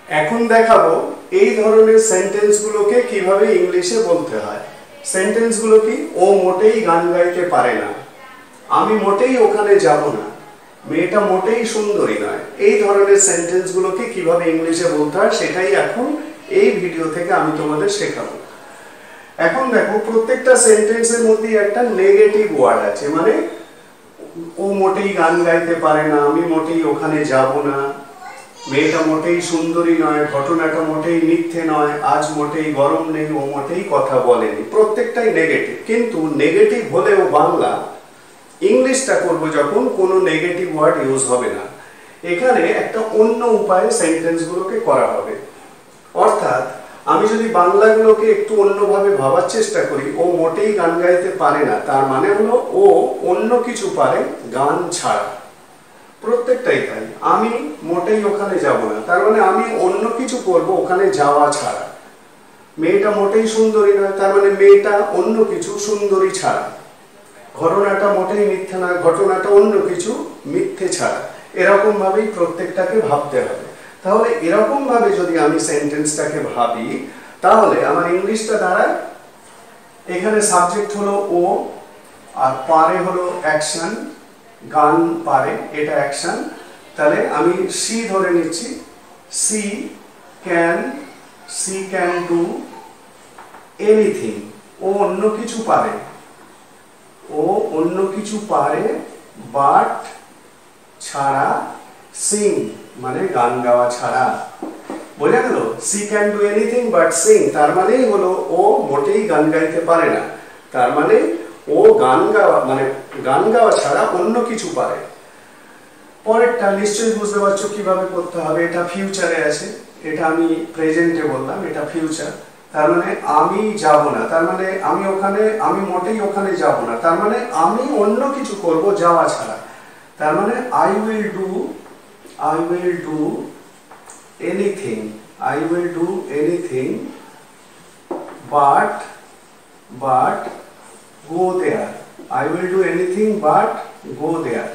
এখন দেখাবো এই ধরনের সেন্টেন্সগুলোকে কিভাবে ইংলিশে বলতে হয়। সেন্টেন্সগুলো কি? ও মোটেই গান গাইতে পারে না, আমি মোটেই ওখানে যাব না, মেয়েটা মোটেই সুন্দরী নয়। এই ধরনের সেন্টেন্সগুলোকে কিভাবে ইংলিশে বলতে হয় সেটাই এখন এই ভিডিও থেকে আমি তোমাদের শেখাবো। এখন দেখো, প্রত্যেকটা সেন্টেন্সের মধ্যে একটা নেগেটিভ ওয়ার্ড আছে, মানে ও মোটেই গান গাইতে পারে না, আমি মোটেই ওখানে যাব না, মেয়েটা মোটেই সুন্দরী নয়, ঘটনাটা মোটেই মিথ্যে নয়, আজ মোটেই গরম নেই, ও মোটেই কথা বলেনি। প্রত্যেকটাই নেগেটিভ। কিন্তু নেগেটিভ হলেও বাংলা ইংলিশটা করব যখন কোনো নেগেটিভ ওয়ার্ড ইউজ হবে না, এখানে একটা অন্য উপায়ে সেন্টেন্সগুলোকে করা হবে। অর্থাৎ আমি যদি বাংলাগুলোকে একটু অন্যভাবে ভাবার চেষ্টা করি, ও মোটেই গান গাইতে পারে না, তার মানে হলো ও অন্য কিছু পারে গান ছাড়া। প্রত্যেকটাই তাই। আমি মোটেই ওখানে যাব না, তার মানে আমি অন্য কিছু করব ওখানে যাওয়া ছাড়া। মেয়েটা মোটেই সুন্দরী নয়, তার মানে মেয়েটা অন্য কিছু সুন্দরী ছাড়া। ঘটনাটা মোটেই মিথ্যে নয়, ঘটনাটা অন্য কিছু মিথ্যে ছাড়া। এরকম ভাবেই প্রত্যেকটাকে ভাবতে হবে। তাহলে এরকম ভাবে যদি আমি সেন্টেন্সটাকে ভাবি, তাহলে আমার ইংলিশটা দাঁড়ায়, এখানে সাবজেক্ট হলো ও, আর পারে হলো অ্যাকশন, গান পারে, এটা অ্যাকশন। তাহলে আমি সি ধরে নিচ্ছি, সি ক্যান ডু এনিথিং। ও অন্য কিছু পারে, ও অন্য কিছু পারে, বাট ছাড়া, সিং মানে গান গাওয়া ছাড়া। বোঝা গেল? She can do anything but sing, তার মানেই হলো ও মোটেই গান গাইতে পারে না, তার মানে ও গান গাওয়া ছাড়া অন্য কিছু পারে। পরেরটা নিশ্চয়ই বুঝতে পারছো কিভাবে করতে হবে। এটা ফিউচারে আছে, এটা আমি প্রেজেন্টে বললাম, এটা ফিউচার। তার মানে আমি যাব না, তার মানে আমি মোটেই ওখানে যাব না, তার মানে আমি অন্য কিছু করব যাওয়া ছাড়া। তার মানে I will do anything but go there. I will do anything but go there.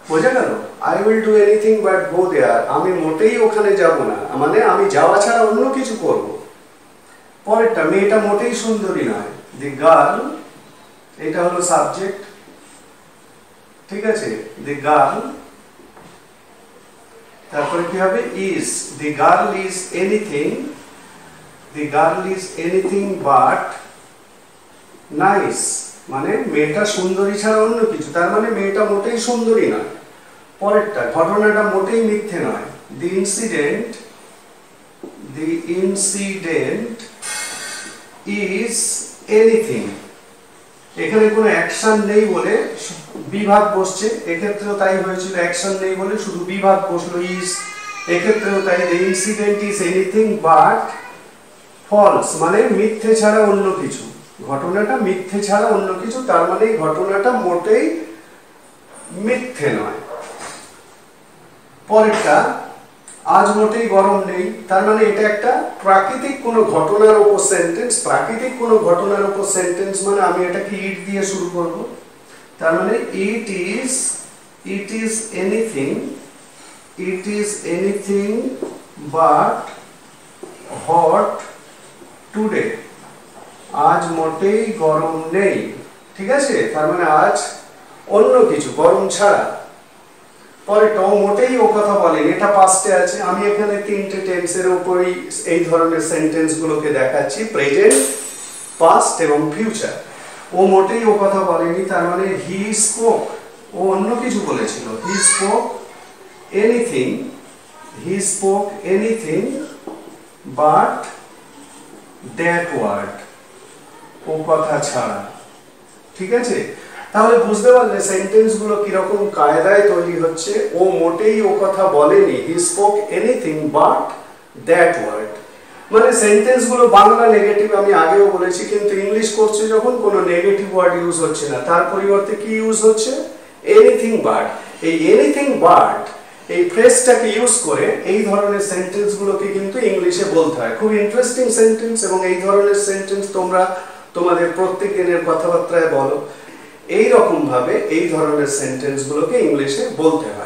বোঝা গেল? I will do anything but go there. আমি মোটেই ওখানে যাব না, মানে আমি যাওয়া ছাড়া অন্য কিছু করব। পরেরটা, মেয়েটা মোটেই সুন্দরী নয়, the girl, এটা হলো সাবজেক্ট, ঠিক আছে? the girl, তারপরে কি হবে? is, the girl is anything but nice, মানে মেয়েটা সুন্দরী ছাড়া অন্য কিছু, তার মানে মেয়েটা মোটেই সুন্দরী নয়। পরেরটা, ঘটনাটা মোটেই মিথ্যে নয়, the incident is anything। এখানে কোনো অ্যাকশন নেই বলে বিভাগ বসছে, এক্ষেত্রেও তাই হয়েছিল, অ্যাকশন নেই বলে শুধু বিভাগ বসলো, ইজ। এক্ষেত্রেও তাই, the incident is anything but false, মানে মিথ্যে ছাড়া অন্য কিছু। ঘটনাটা মিথ্যে ছাড়া অন্য কিছু, তার মানে ঘটনাটা মোটেই মিথ্যে নয়। পরেরটা, আজ মোটেই গরম নেই, তার মানে এটা একটা প্রাকৃতিক কোনো ঘটনার উপর সেন্টেন্স। প্রাকৃতিক কোনো ঘটনার উপর সেন্টেন্স মানে আমি এটাকে ইট দিয়ে শুরু করব, তার মানে it is anything but hot today. আজ মোটেই গরম নেই, ঠিক আছে? তার মানে আজ অন্য কিছু, গরম ছাড়া। পরেরটা, ও মোটেই ও কথা বলেনি, এটা পাস্টে আছে। আমি এখানে তিনটে টেন্সের উপরই এই ধরনের সেন্টেন্সগুলোকে দেখাচ্ছি, প্রেজেন্ট, পাস্ট এবং ফিউচার। ও মোটেই ও কথা বলেনি, তার মানে হি স্পোক, ও অন্য কিছু বলেছিল, he spoke anything but that word, ও কথা ছাড়া, ঠিক আছে? তাহলে বুঝতে পারলে সেন্টেন্সগুলো কিরকম কায়দায় তৈরি হচ্ছে। ও মোটেই ও কথা বলেনি, he spoke anything but that word. মানে সেন্টেন্সগুলো বাংলা নেগেটিভ আমি আগেও বলেছি, কিন্তু ইংলিশ করছে যখন কোনো নেগেটিভ ওয়ার্ড ইউজ হচ্ছে না, তার পরিবর্তে কি ইউজ হচ্ছে? Anything but. এই এনিথিং বাট এই ফ্রেজটাকে ইউজ করে এই ধরনের সেন্টেন্সগুলোকে কিন্তু ইংলিশে বলতে হয়। খুব ইন্টারেস্টিং সেন্টেন্স, এবং এই ধরনের সেন্টেন্স তোমরা তোমাদের প্রত্যেক দিনের কথাবার্তায় বলো। এই রকম ভাবে এই ধরনের সেন্টেন্সগুলোকে ইংলিশে বলতে হয়।